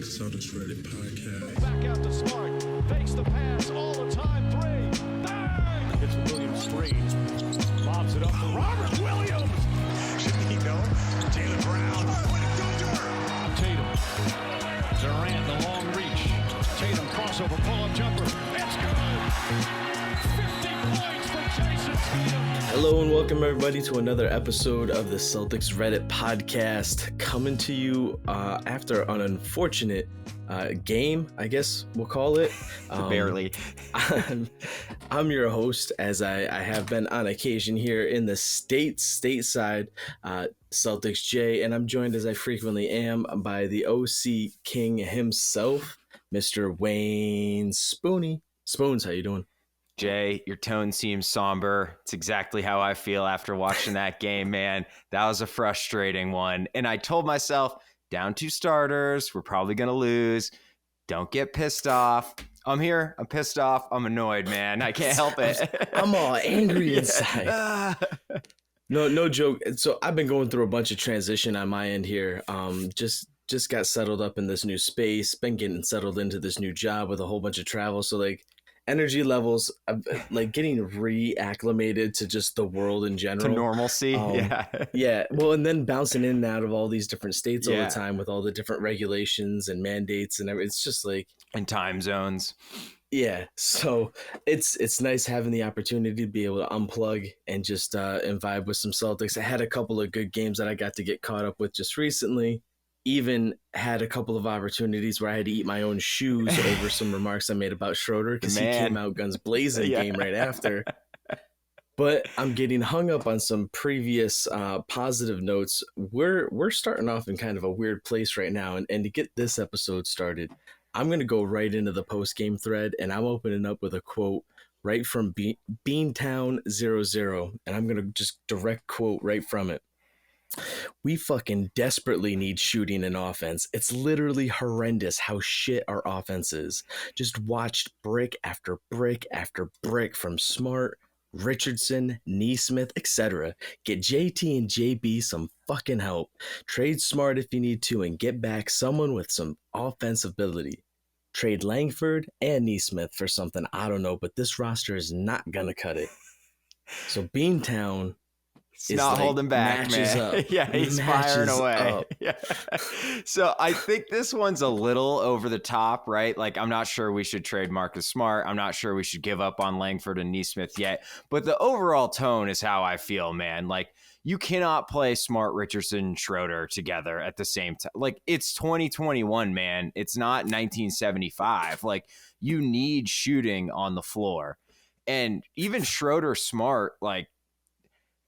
Celtics Reddit podcast. Back out to Smart. Fakes the pass all the time. Three. Bang! It's Williams screens. Lobs it up to Robert Williams. Should he know? Jaylen Brown. What a thunder! Tatum. Durant, the long reach. Tatum crossover, pull-up jumper. It's good. 50 points for Jayson Tatum. Hello and welcome everybody to another episode of the Celtics Reddit podcast, coming to you after an unfortunate game, I guess we'll call it. Barely. I'm your host, as I have been on occasion here in the stateside, Celtics Jay, and I'm joined, as I frequently am, by the OC King himself, Mr. Wayne Spoony. Spoons, how you doing? Jay, your tone seems somber. It's exactly how I feel after watching that game, man. That was a frustrating one. And I told myself, down 2 starters, we're probably going to lose. Don't get pissed off. I'm here. I'm pissed off. I'm annoyed, man. I can't help it. I'm all angry inside. No joke. So I've been going through a bunch of transition on my end here. Just got settled up in this new space, been getting settled into this new job with a whole bunch of travel. So energy levels, like getting reacclimated to just the world in general. To normalcy. Yeah. Well, and then bouncing in and out of all these different states all Yeah. the time with all the different regulations and mandates and everything. It's just like, And time zones. yeah. So it's nice having the opportunity to be able to unplug and just and vibe with some Celtics. I had a couple of good games that I got to get caught up with just recently. Even had a couple of opportunities where I had to eat my own shoes over some remarks I made about Schröder because he came out guns blazing game right after. But I'm getting hung up on some previous positive notes. We're starting off in kind of a weird place right now. And to get this episode started, I'm going to go right into the post-game thread, and I'm opening up with a quote right from Beantown00. And I'm going to just direct quote right from it. We fucking desperately need shooting and offense. It's literally horrendous how shit our offense is. Just watched brick after brick after brick from Smart, Richardson, Nesmith, etc. Get JT and JB some fucking help. Trade Smart if you need to and get back someone with some offensive ability. Trade Langford and Nesmith for something I don't know, but this roster is not gonna cut it. So Beantown It's not holding back, man. Up. Yeah, he's firing away. Up. Yeah. So I think this one's a little over the top, right? Like, I'm not sure we should trade Marcus Smart. I'm not sure we should give up on Langford and Nesmith yet. But the overall tone is how I feel, man. Like, you cannot play Smart, Richardson, Schröder together at the same time. Like, it's 2021, man. It's not 1975. Like, you need shooting on the floor. And even Schröder, Smart, like,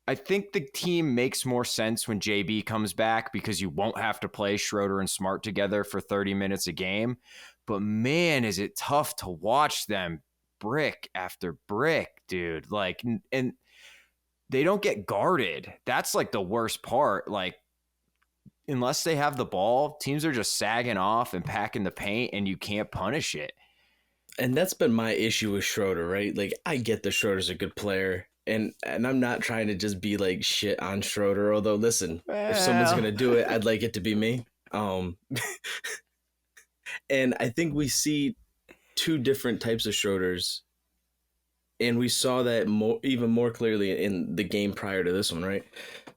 I think the team makes more sense when JB comes back because you won't have to play Schröder and Smart together for 30 minutes a game. But man, is it tough to watch them brick after brick, dude. Like, and they don't get guarded. That's like the worst part. Like, unless they have the ball, teams are just sagging off and packing the paint and you can't punish it. And that's been my issue with Schröder, right? Like, I get that Schroeder's a good player. And I'm not trying to just be like shit on Schröder, although listen, if someone's gonna do it, I'd like it to be me. And I think we see 2 different types of Schröders, and we saw that even more clearly in the game prior to this one, right?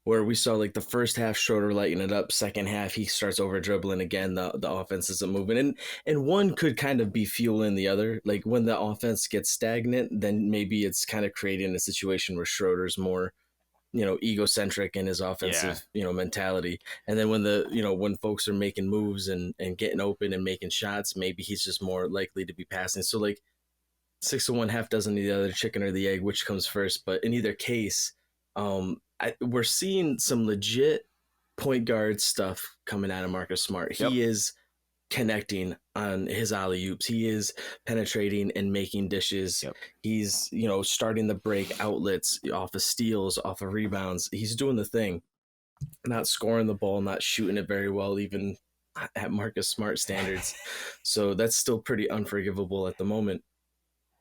Where we saw like the first half Schröder lighting it up, second half he starts over dribbling again, the offense isn't moving, and one could kind of be fueling the other. Like when the offense gets stagnant, then maybe it's kind of creating a situation where Schroeder's more, egocentric in his offensive, mentality. And then when when folks are making moves and getting open and making shots, maybe he's just more likely to be passing. So like 6 of one, half dozen of the other, chicken or the egg, which comes first. But in either case, we're seeing some legit point guard stuff coming out of Marcus Smart. He is connecting on his alley-oops. He is penetrating and making dishes. He's, starting the break outlets off of steals, off of rebounds. He's doing the thing, not scoring the ball, not shooting it very well, even at Marcus Smart standards. So that's still pretty unforgivable at the moment.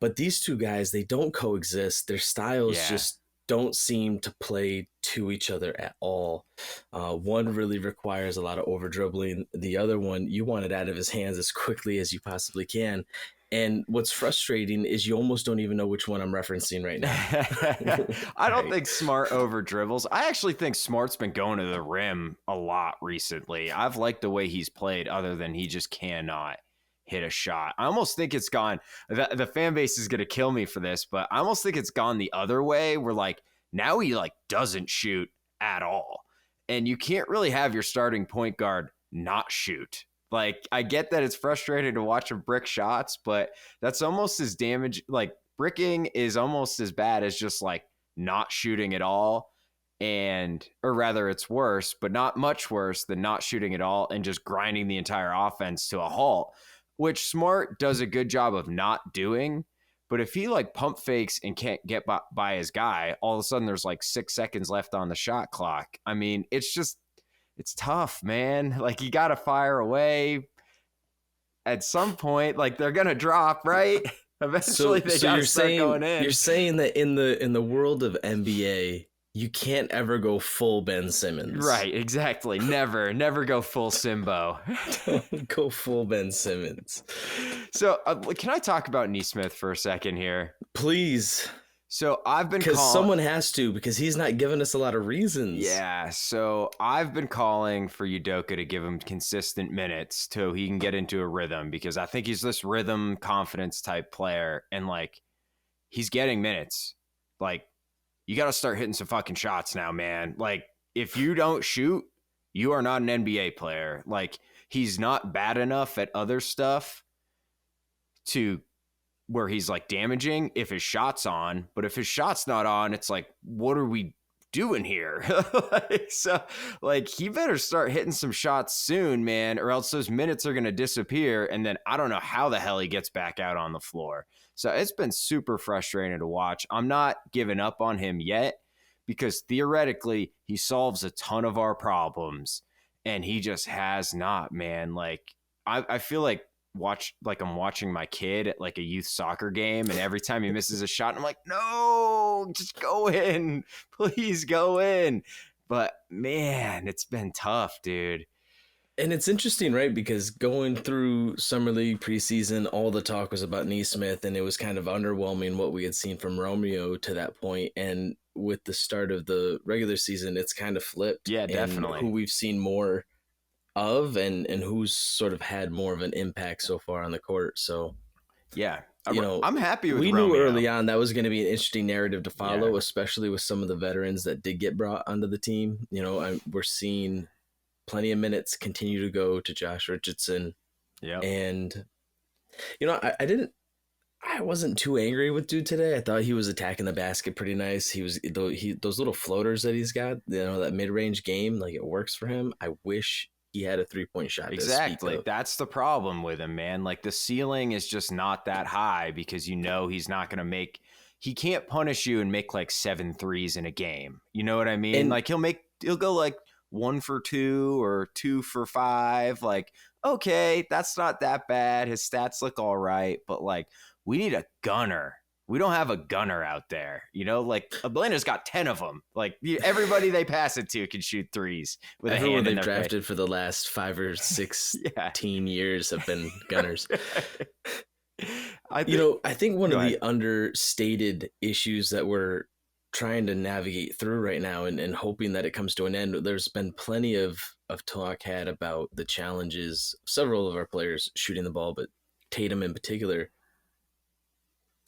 But these 2 guys, they don't coexist. Their styles just don't seem to play to each other at all. One really requires a lot of over dribbling. The other one, you want it out of his hands as quickly as you possibly can. And what's frustrating is you almost don't even know which one I'm referencing right now. I don't think Smart over dribbles. I actually think Smart's been going to the rim a lot recently. I've liked the way he's played, other than he just cannot hit a shot. I almost think it's gone. The fan base is going to kill me for this, but I almost think it's gone the other way, where like now he like doesn't shoot at all. And you can't really have your starting point guard not shoot. Like, I get that it's frustrating to watch him brick shots, but that's almost as damage. Like, bricking is almost as bad as just like not shooting at all. Or rather, it's worse, but not much worse than not shooting at all and just grinding the entire offense to a halt, which Smart does a good job of not doing. But if he like pump fakes and can't get by his guy, all of a sudden there's like 6 seconds left on the shot clock. I mean, it's tough, man. Like, you got to fire away at some point. Like, they're going to drop, right? Eventually they got to start going in. You're saying that in the world of NBA, you can't ever go full Ben Simmons. Right, exactly. Never go full Simbo. Don't go full Ben Simmons. So can I talk about Nesmith for a second here? Please. So I've been because someone has to, because he's not giving us a lot of reasons. Yeah, so I've been calling for Udoka to give him consistent minutes so he can get into a rhythm, because I think he's this rhythm confidence type player, and like he's getting minutes. Like, you got to start hitting some fucking shots now, man. Like, if you don't shoot, you are not an NBA player. Like, he's not bad enough at other stuff to where he's like damaging if his shot's on, but if his shot's not on, it's like, what are we doing here? He better start hitting some shots soon, man, or else those minutes are going to disappear. And then I don't know how the hell he gets back out on the floor. So it's been super frustrating to watch. I'm not giving up on him yet, because theoretically he solves a ton of our problems, and he just has not, man. Like, I feel like I'm watching my kid at like a youth soccer game, and every time he misses a shot, I'm like, no, just go in, please go in. But man, it's been tough, dude. And it's interesting, right? Because going through Summer League preseason, all the talk was about Nesmith, and it was kind of underwhelming what we had seen from Romeo to that point. And with the start of the regular season, it's kind of flipped. Yeah, definitely. And who we've seen more of, and who's sort of had more of an impact so far on the court. So yeah, I'm happy with Romeo. We knew early on that was going to be an interesting narrative to follow, especially with some of the veterans that did get brought onto the team. We're seeing plenty of minutes continue to go to Josh Richardson. Yeah. And I wasn't too angry with dude today. I thought he was attacking the basket pretty nice. Those little floaters that he's got, that mid-range game, like, it works for him. I wish he had a 3-point shot. Exactly. That's the problem with him, man. Like, the ceiling is just not that high, because he's not going to he can't punish you and make like 7 threes in a game. You know what I mean? And like, he'll go like 1 for 2 or 2 for 5. Like, okay, that's not that bad. His stats look all right, but like, we need a gunner. We don't have a gunner out there, like Atlanta's got 10 of them. Like, everybody they pass it to can shoot threes with everyone they've drafted for the last 5 or 6 team years have been gunners. I think one of the understated issues that we're trying to navigate through right now, and hoping that it comes to an end, there's been plenty of talk had about the challenges, several of our players shooting the ball, but Tatum in particular.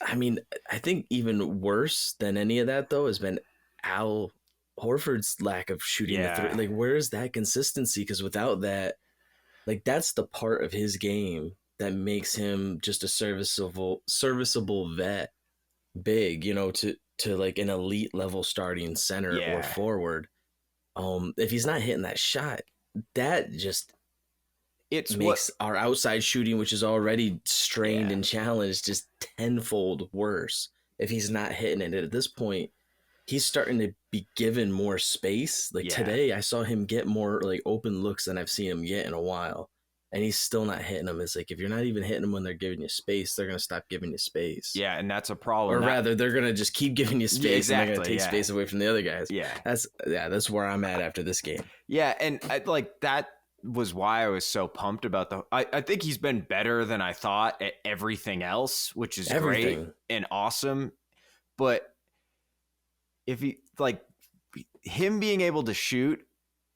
I mean, I think even worse than any of that, though, has been Al Horford's lack of shooting the three. Like, where is that consistency? Because without that, like, that's the part of his game that makes him just a serviceable vet, big, to like an elite level starting center or forward. If he's not hitting that shot, that just makes our outside shooting, which is already strained and challenged, just tenfold worse if he's not hitting it. At this point, he's starting to be given more space. Like today, I saw him get more like open looks than I've seen him get in a while. and he's still not hitting them. It's like, if you're not even hitting them when they're giving you space, they're going to stop giving you space. Yeah, and that's a problem. Or rather, they're going to just keep giving you space, and they're going to take space away from the other guys. Yeah. That's where I'm at after this game. Yeah, and that was why I was so pumped about I think he's been better than I thought at everything else, which is great and awesome. But if he, him being able to shoot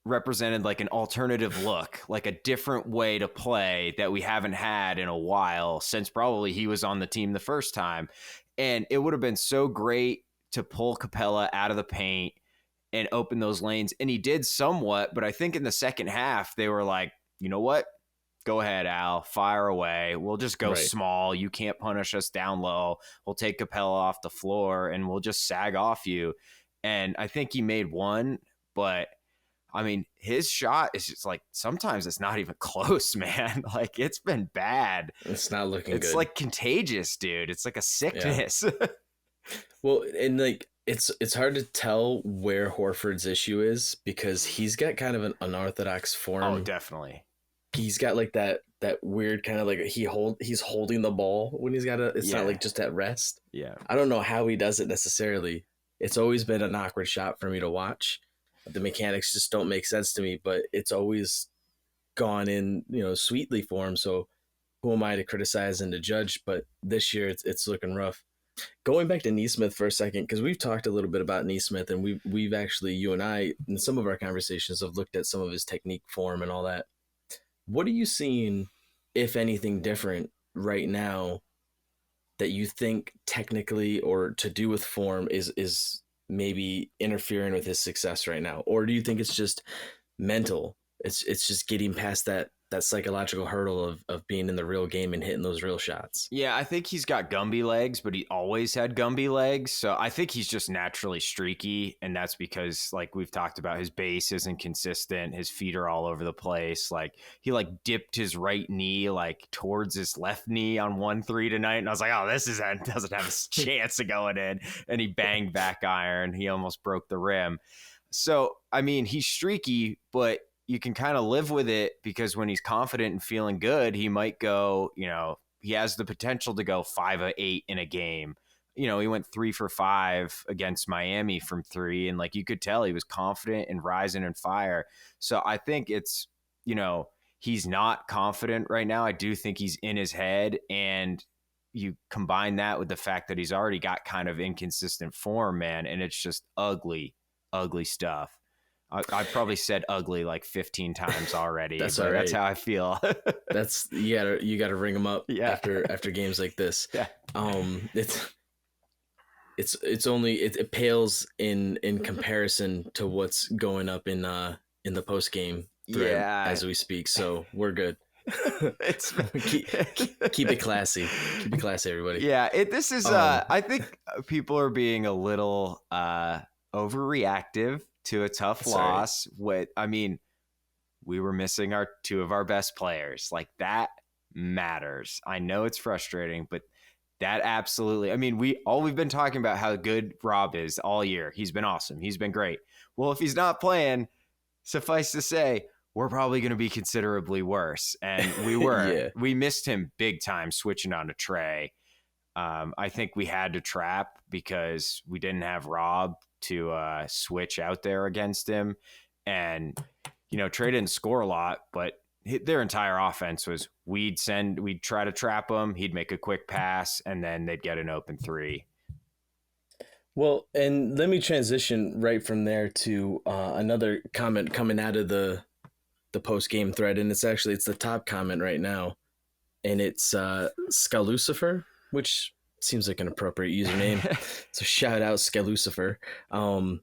represented like an alternative look, like a different way to play that we haven't had in a while since probably he was on the team the first time. And it would have been so great to pull Capella out of the paint and open those lanes. And he did somewhat, but I think in the second half, they were like, you know what? Go ahead, Al, fire away. We'll just go small. You can't punish us down low. We'll take Capella off the floor and we'll just sag off you. And I think he made one, but I mean, his shot is just like, sometimes it's not even close, man. Like, it's been bad. It's not looking good. It's like contagious, dude. It's like a sickness. Yeah. Well, and like, it's hard to tell where Horford's issue is because he's got kind of an unorthodox form. Oh, definitely. He's got like that weird kind of like he's holding the ball when he's got it's not like just at rest. Yeah. I don't know how he does it necessarily. It's always been an awkward shot for me to watch. The mechanics just don't make sense to me, but it's always gone in, sweetly for him. So who am I to criticize and to judge? But this year it's looking rough. Going back to Nesmith for a second, because we've talked a little bit about Nesmith, and we've actually, you and I, in some of our conversations, have looked at some of his technique, form, and all that. What are you seeing, if anything, different right now that you think technically or to do with form is maybe interfering with his success right now? Or do you think it's just mental? It's just getting past that psychological hurdle of being in the real game and hitting those real shots? Yeah, I think he's got Gumby legs, but he always had Gumby legs. So I think he's just naturally streaky. And that's because, like we've talked about, his base isn't consistent. His feet are all over the place. Like, he dipped his right knee towards his left knee on 1-3 tonight. And I was like, oh, this doesn't have a chance of going in. And he banged back iron. He almost broke the rim. So, I mean, he's streaky, but you can kind of live with it because when he's confident and feeling good, he might go, he has the potential to go 5 of 8 in a game. He went 3 for 5 against Miami from 3. And you could tell he was confident and rising and fire. So I think it's, he's not confident right now. I do think he's in his head. And you combine that with the fact that he's already got kind of inconsistent form, man. And it's just ugly stuff. I've probably said ugly 15 times already. That's all right. That's how I feel. That's you gotta ring them up after games like this. Yeah. It pales in comparison to what's going up in the post game thread as we speak. So we're good. keep it classy. Keep it classy, everybody. Yeah. This is I think people are being a little overreactive to a tough loss. We were missing two of our best players. That matters. I know it's frustrating, but that absolutely, we've been talking about how good Rob is all year. He's been awesome. He's been great. Well, if he's not playing, suffice to say, we're probably going to be considerably worse. And we were. We missed him big time switching on to Trey. I think we had to trap because we didn't have Rob to switch out there against him. And, Trey didn't score a lot, but their entire offense was we'd try to trap him. He'd make a quick pass and then they'd get an open 3. Well, and let me transition right from there to another comment coming out of the post-game thread. And it's the top comment right now. And it's Scalucifer, which seems like an appropriate username. So shout out Scalucifer.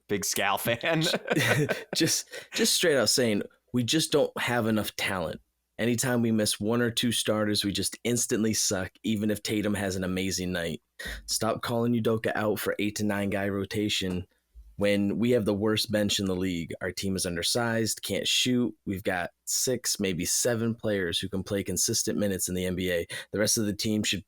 Big Scal fan. just straight out saying, we just don't have enough talent. Anytime we miss 1 or 2 starters, we just instantly suck, even if Tatum has an amazing night. Stop calling Udoka out for 8 to 9 guy rotation when we have the worst bench in the league. Our team is undersized, can't shoot. We've got 6, maybe 7 players who can play consistent minutes in the NBA. The rest of the team should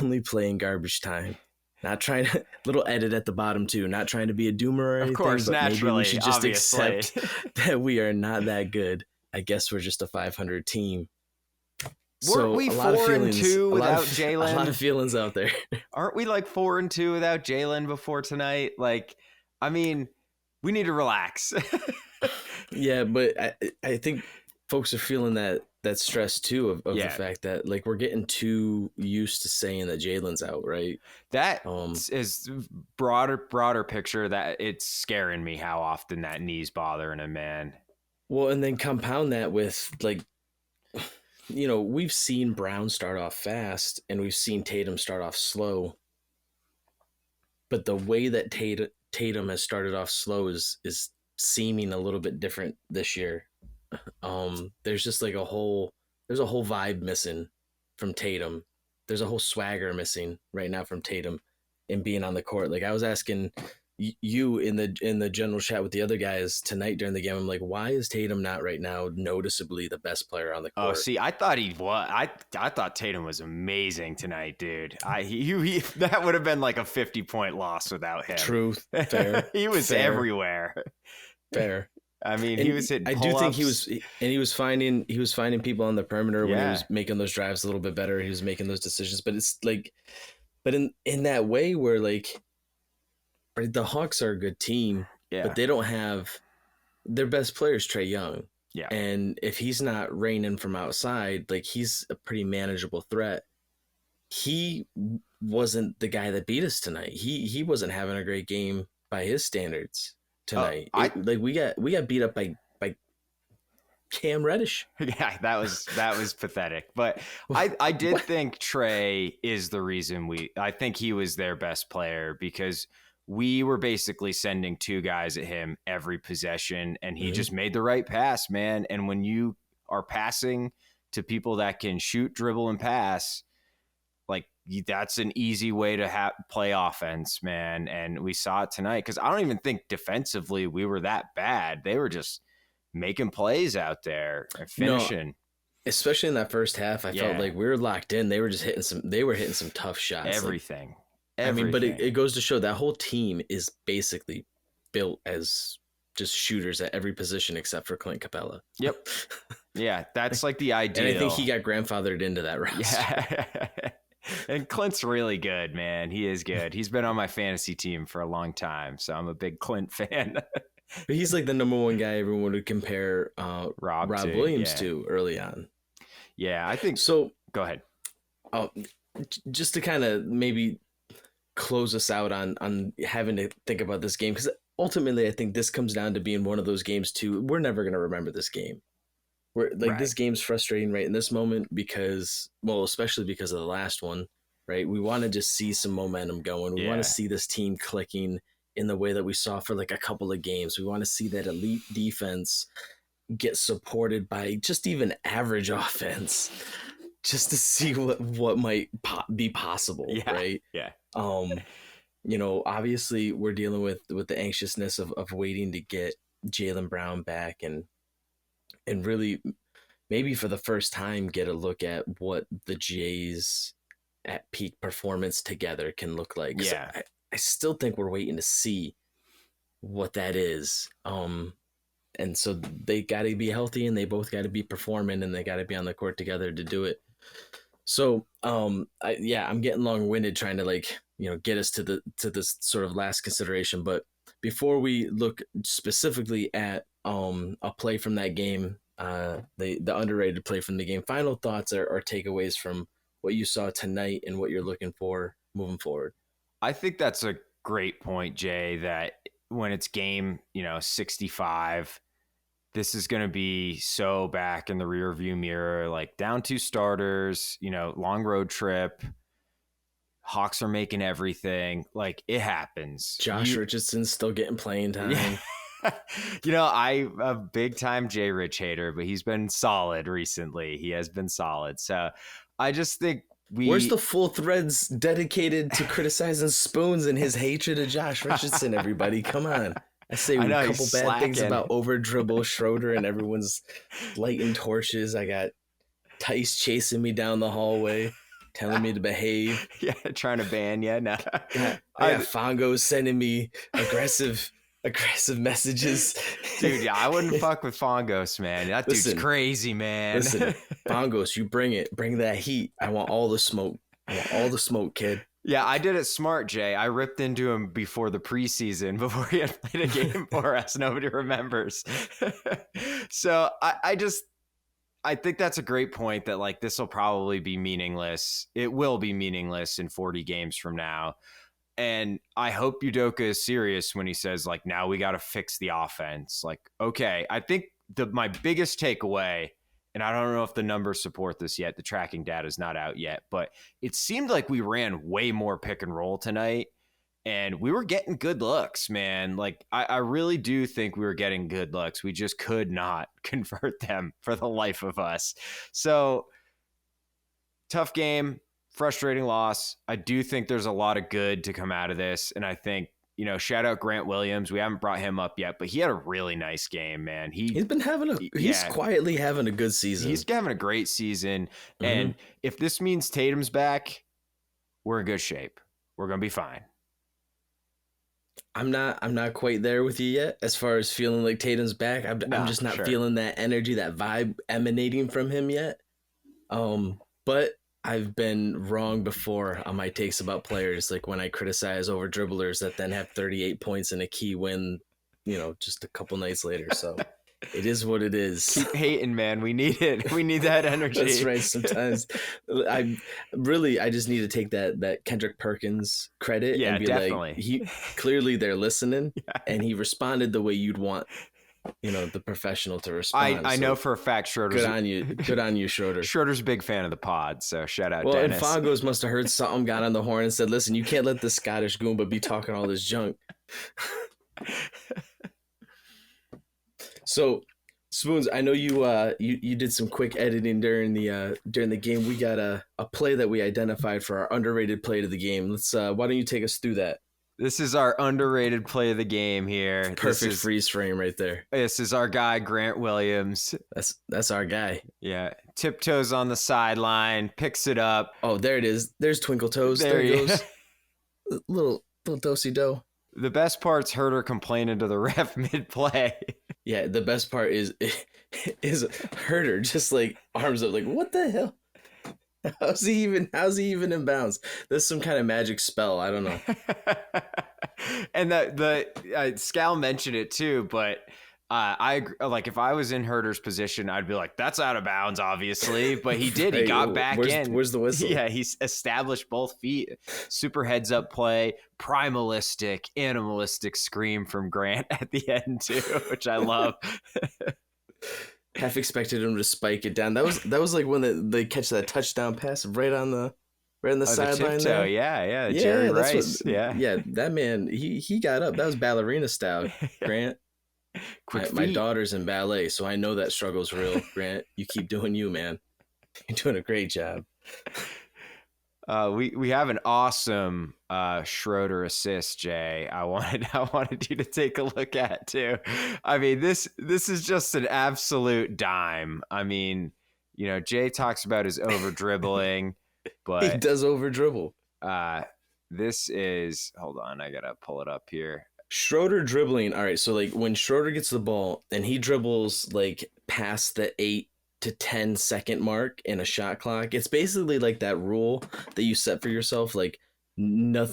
only play in garbage time. Not trying to, little edit at the bottom too, not trying to be a doomer or anything. Of course, but naturally, maybe we should just obviously accept that we are not that good. I guess we're just a 500 team. Weren't we 4-2 without Jaylen? A lot of feelings out there. Aren't we like 4-2 without Jaylen before tonight? Like, I mean, we need to relax. Yeah, but I think folks are feeling that stress too of the fact that like we're getting too used to saying that Jaylen's out, right? That is broader picture that it's scaring me how often that knee's bothering him, man. Well, and then compound that with like, you know, we've seen Brown start off fast and we've seen Tatum start off slow. But the way that Tatum has started off slow is seeming a little bit different this year. There's just like there's a whole vibe missing from Tatum. There's a whole swagger missing right now from Tatum in being on the court. Like I was asking you in the general chat with the other guys tonight during the game, I'm like, why is Tatum not right now noticeably the best player on the court? Oh, see, I thought he was. I thought Tatum was amazing tonight, dude. He that would have been like a 50-point loss without him. Truth, fair. He was everywhere. Fair. I mean, and he was hitting. I do think he was finding people on the perimeter when he was making those drives a little bit better. He was making those decisions, but it's like, but in that way where like, right, the Hawks are a good team, but they don't have their best players. Trae Young, and if he's not raining from outside, like he's a pretty manageable threat. He wasn't the guy that beat us tonight. He wasn't having a great game by his standards tonight. We got beat up by Cam Reddish. Yeah, that was pathetic. But I did think Trae is the reason I think he was their best player because we were basically sending two guys at him every possession and he just made the right pass, man. And when you are passing to people that can shoot, dribble, and pass, like that's an easy way to play offense, man. And we saw it tonight because I don't even think defensively we were that bad. They were just making plays out there and finishing. No, especially in that first half, I felt like we were locked in. They were just hitting some tough shots. Everything. I mean, but it goes to show that whole team is basically built as just shooters at every position except for Clint Capella. Yep. Yeah, that's like the ideal. And I think he got grandfathered into that roster. Yeah. And Clint's really good, man. He is good. He's been on my fantasy team for a long time, so I'm a big Clint fan. But he's like the number one guy everyone would compare Rob Williams to early on. Yeah, I think so. Go ahead. Just to kind of maybe close us out on having to think about this game, because ultimately I think this comes down to being one of those games too. We're never going to remember this game. This game's frustrating right in this moment because, well, especially because of the last one, right? We want to just see some momentum going. We want to see this team clicking in the way that we saw for like a couple of games. We want to see that elite defense get supported by just even average offense, just to see what might be possible, right? Yeah. You know, obviously we're dealing with the anxiousness of waiting to get Jaylen Brown back and really maybe for the first time get a look at what the Jays at peak performance together can look like. Yeah. I still think we're waiting to see what that is. And so they got to be healthy and they both got to be performing and they got to be on the court together to do it. So, I'm getting long-winded trying to get us to this sort of last consideration. But before we look specifically at a play from that game, the underrated play from the game, final thoughts or takeaways from what you saw tonight and what you're looking for moving forward. I think that's a great point, Jay, that when it's game, 65, this is going to be so back in the rear view mirror, like down 2 starters, long road trip. Hawks are making everything. Like it happens. Josh Richardson's still getting playing time. Yeah. I'm a big time Jay Rich hater, but he's been solid recently. He has been solid. So I just think where's the full threads dedicated to criticizing Spoons and his hatred of Josh Richardson, everybody? Come on. I say a couple bad things about over dribble Schröder and everyone's lighting torches. I got Tice chasing me down the hallway, telling me to behave. Yeah, trying to ban you. No. I got Fongo sending me aggressive aggressive messages. Dude, yeah, I wouldn't fuck with Fongos, man. That dude's Listen, crazy, man. Listen, Bongos, you bring it. Bring that heat. I want all the smoke. I want all the smoke, kid. Yeah, I did it smart, Jay. I ripped into him before the preseason, before he had played a game for us. Nobody remembers. So I think that's a great point that like this will probably be meaningless. It will be meaningless in 40 games from now. And I hope Udoka is serious when he says like, now we got to fix the offense. Like, okay, I think my biggest takeaway, and I don't know if the numbers support this yet. The tracking data is not out yet, but it seemed like we ran way more pick and roll tonight and we were getting good looks, man. Like I really do think we were getting good looks. We just could not convert them for the life of us. So tough game, frustrating loss. I do think there's a lot of good to come out of this. And I think, you know, shout out Grant Williams. We haven't brought him up yet, but he had a really nice game, man. He's quietly having a good season. He's having a great season. Mm-hmm. And if this means Tatum's back, we're in good shape. We're going to be fine. I'm not quite there with you yet as far as feeling like Tatum's back. I'm just not feeling that energy, that vibe emanating from him yet. But I've been wrong before on my takes about players, like when I criticize over dribblers that then have 38 points in a key win, you know, just a couple nights later. So it is what it is. Keep hating, man. We need it. We need that energy. That's right. Sometimes I just need to take that Kendrick Perkins credit and be definitely. like, clearly they're listening and he responded the way you'd want, you know, the professional to respond. I know for a fact Schroeder's good on you, Schroeder. Schroeder's a big fan of the pod, so shout out Dennis. And Fongos must have heard something, got on the horn and said, listen, you can't let the Scottish Goomba be talking all this junk. So Spoons, I know you did some quick editing during the game. We got a play that we identified for our underrated play of the game. Let's why don't you take us through that? This is our underrated play of the game here. Perfect freeze frame right there. This is our guy, Grant Williams. That's our guy. Yeah. Tiptoes on the sideline, picks it up. Oh, there it is. There's Twinkle Toes. There he goes. little do-si-do. The best part's Herder complaining to the ref mid-play. Yeah, the best part is Herder just like arms up like, what the hell? How's he even in bounds? There's some kind of magic spell. I don't know. And the Scal mentioned it too, but I like if I was in Herder's position, I'd be like, that's out of bounds, obviously. But he did. He got back in. Where's the whistle? Yeah, he's established both feet. Super heads up play, primalistic, animalistic scream from Grant at the end too, which I love. Half expected him to spike it down. That was like when they catch that touchdown pass right on the sideline there. Yeah, Jerry Rice. Yeah, that man, he got up. That was ballerina style, Grant. My daughter's in ballet, so I know that struggle's real, Grant. You keep doing you, man. You're doing a great job. We have an awesome Schröder assist, Jay. I wanted you to take a look at too. I mean, this is just an absolute dime. I mean, you know, Jay talks about his over dribbling, but he does over dribble. This is, hold on, I gotta pull it up here. Schröder dribbling. All right, so like when Schröder gets the ball and he dribbles like past the 8 to 10 second mark in a shot clock, it's basically like that rule that you set for yourself, like no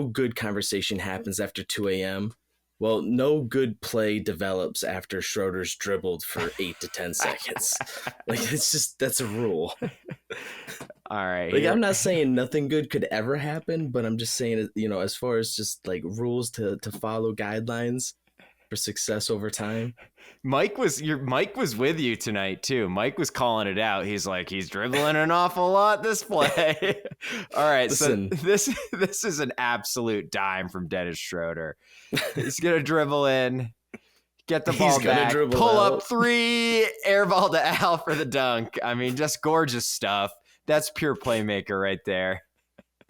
good conversation happens after 2 a.m. Well, no good play develops after Schröder's dribbled for 8 to 10 seconds. Like it's just, that's a rule. All right. Like, I'm not saying nothing good could ever happen, but I'm just saying, you know, as far as just like rules to follow, guidelines for success over time. Mike was with you tonight too. Mike was calling it out. He's like, he's dribbling an awful lot this play. All right. Listen. So this is an absolute dime from Dennis Schröder. He's going to dribble in, get the ball back, pull up 3, air ball to Al for the dunk. I mean, just gorgeous stuff. That's pure playmaker right there.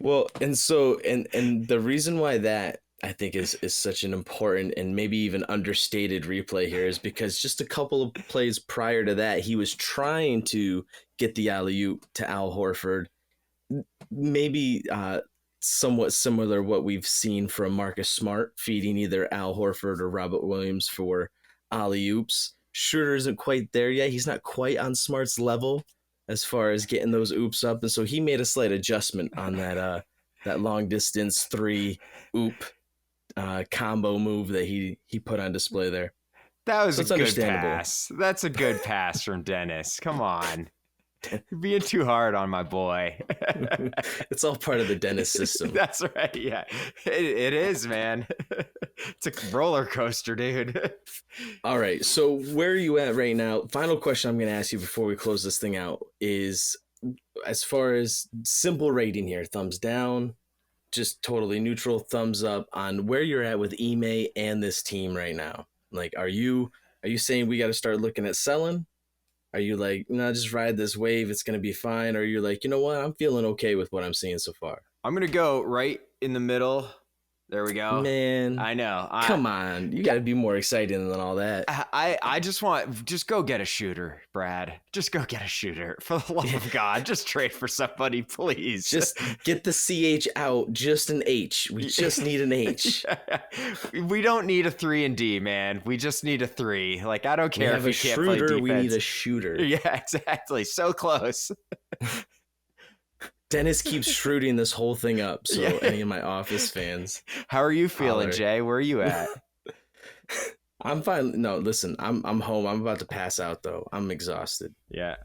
Well, and so, and the reason why that I think is such an important and maybe even understated replay here is because just a couple of plays prior to that, he was trying to get the alley-oop to Al Horford. Maybe somewhat similar to what we've seen from Marcus Smart, feeding either Al Horford or Robert Williams for alley-oops. Schroeder isn't quite there yet. He's not quite on Smart's level as far as getting those oops up, and so he made a slight adjustment on that long distance 3 oop combo move that he put on display there. That was So a good pass. That's a good pass from Dennis. Come on. You're being too hard on my boy. It's all part of the Dennis system. That's right. Yeah, it is, man. It's a roller coaster, dude. All right. So where are you at right now? Final question I'm going to ask you before we close this thing out is, as far as simple rating here, thumbs down, just totally neutral, thumbs up on where you're at with Ime and this team right now. Like, are you saying we got to start looking at selling? Are you like, no, just ride this wave, it's going to be fine? Or are you like, you know what, I'm feeling okay with what I'm seeing so far? I'm going to go right in the middle. There we go. Man, I know. Come on. You got to be more exciting than all that. I just go get a shooter, Brad. Just go get a shooter. For the love of God, just trade for somebody, please. Just get the CH out, just an H. We just need an H. We don't need a 3 and D, man. We just need a 3. Like, I don't care if you can't play defense. We need a shooter. Yeah, exactly. So close. Dennis keeps shrooting this whole thing up. So any of my Office fans. How are you feeling, Jay? Where are you at? I'm fine. No, listen, I'm home. I'm about to pass out though. I'm exhausted. Yeah.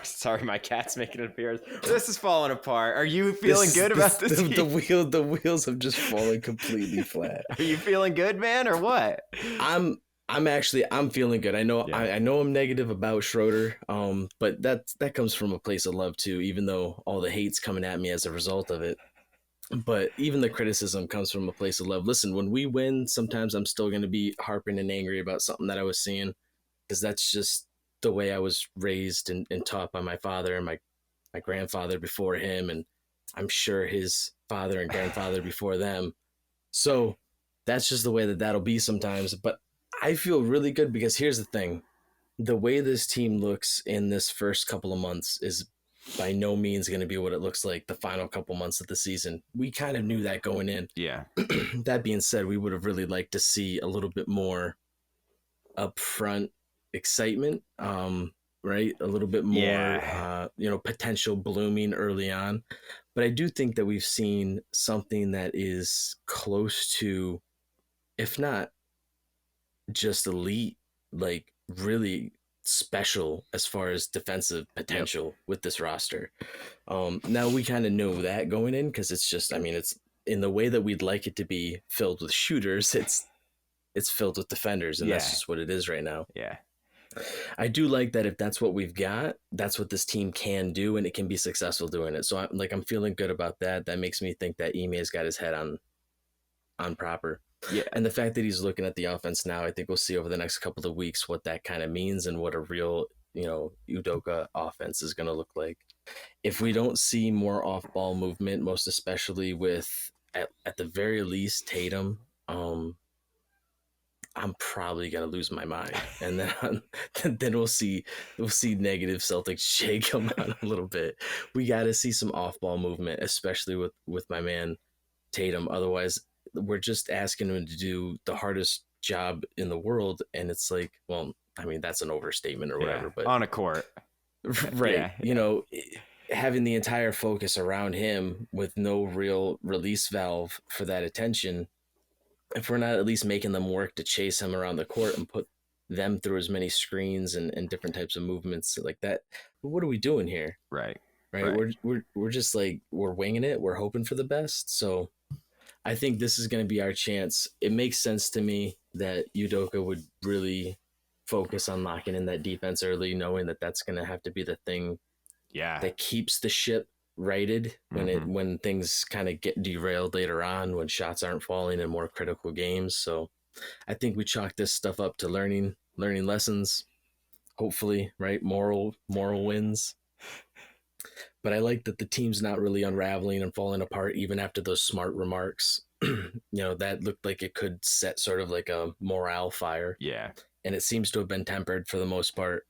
Sorry, my cat's making an appearance. This is falling apart. Are you feeling good about this? The wheels have just fallen completely flat. Are you feeling good, man, or what? I'm feeling good. I know I know I'm negative about Schroeder, but that comes from a place of love too, even though all the hate's coming at me as a result of it. But even the criticism comes from a place of love. Listen, when we win, sometimes I'm still going to be harping and angry about something that I was seeing, because that's just the way I was raised and taught by my father and my grandfather before him, and I'm sure his father and grandfather before them. So that's just the way that'll be sometimes. But I feel really good because here's the thing. The way this team looks in this first couple of months is by no means going to be what it looks like the final couple months of the season. We kind of knew that going in. Yeah. That being said, we would have really liked to see a little bit more upfront excitement, right? A little bit more, potential blooming early on. But I do think that we've seen something that is close to, if not just elite, like really special as far as defensive potential with this roster. Now we kind of know that going in, because it's just, it's in the way that we'd like it to be filled with shooters. It's filled with defenders, and that's just what it is right now. Yeah. I do like that if that's what we've got, that's what this team can do, and it can be successful doing it. So I'm feeling good about that. That makes me think that Ime has got his head on proper. Yeah, and the fact that he's looking at the offense now, I think we'll see over the next couple of weeks what that kind of means and what a real, Udoka offense is going to look like. If we don't see more off-ball movement, most especially with, at the very least, Tatum, I'm probably going to lose my mind. And then we'll see negative Celtics Jay come out a little bit. We got to see some off-ball movement, especially with my man Tatum. Otherwise, we're just asking him to do the hardest job in the world. And it's like, well, that's an overstatement or whatever, but on a court, right. Yeah. Having the entire focus around him with no real release valve for that attention. If we're not at least making them work to chase him around the court and put them through as many screens and different types of movements like that, what are we doing here? Right. We're just like, we're winging it. We're hoping for the best. So I think this is going to be our chance. It makes sense to me that Udoka would really focus on locking in that defense early, knowing that that's going to have to be the thing that keeps the ship righted when things kind of get derailed later on, when shots aren't falling in more critical games. So I think we chalk this stuff up to learning lessons, hopefully, right? Moral wins. But I like that the team's not really unraveling and falling apart even after those Smart remarks. That looked like it could set sort of like a morale fire. Yeah. And it seems to have been tempered for the most part.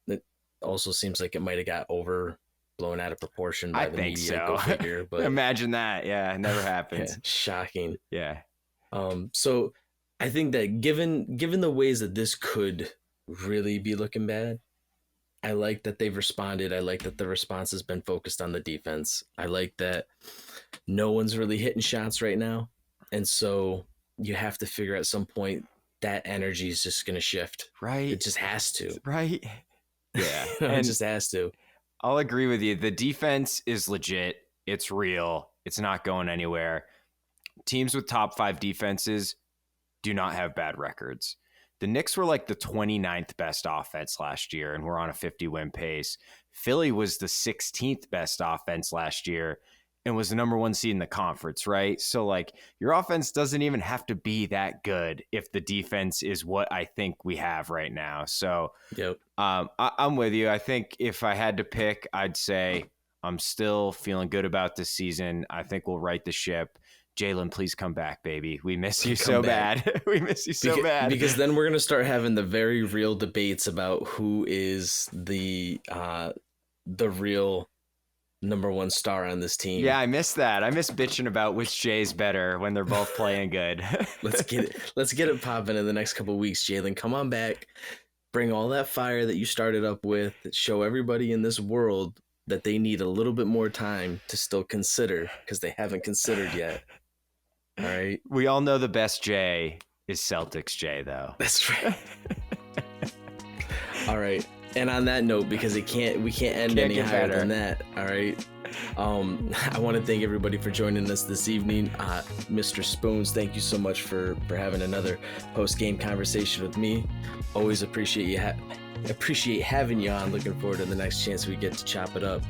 It also seems like it might have got overblown blown out of proportion by I the think media. so. Go figure. But Imagine that. Yeah, it never happens. yeah, shocking. Yeah. So I think that given the ways that this could really be looking bad, I like that they've responded. I like that the response has been focused on the defense. I like that no one's really hitting shots right now. And so you have to figure at some point that energy is just going to shift. Right. It just has to. Right. Yeah. It just has to. I'll agree with you. The defense is legit. It's real. It's not going anywhere. Teams with top 5 defenses do not have bad records. The Knicks were like the 29th best offense last year, and we're on a 50-win pace. Philly was the 16th best offense last year and was the number 1 seed in the conference, right? So, like, your offense doesn't even have to be that good if the defense is what I think we have right now. So, yep. I'm with you. I think if I had to pick, I'd say I'm still feeling good about this season. I think we'll right the ship. Jaylen, please come back, baby. We miss you so bad. We miss you so bad. Because then we're going to start having the very real debates about who is the real number 1 star on this team. Yeah, I miss that. I miss bitching about which Jay's better when they're both playing good. Let's get it popping in the next couple of weeks, Jaylen. Come on back. Bring all that fire that you started up with. Show everybody in this world that they need a little bit more time to still consider, because they haven't considered yet. All right. We all know the best Jay is Celtics Jay, though. That's right. All right. And on that note, because we can't end any higher than that. All right. I want to thank everybody for joining us this evening. Mr. Spoons, thank you so much for having another post-game conversation with me. Always appreciate having you on. Looking forward to the next chance we get to chop it up.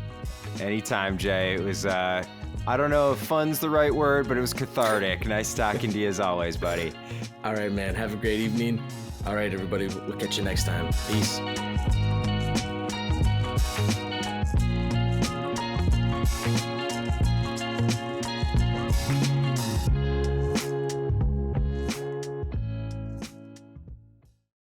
Anytime, Jay. It was, I don't know if fun's the right word, but it was cathartic. Nice talking to you as always, buddy. All right, man. Have a great evening. All right, everybody. We'll catch you next time. Peace.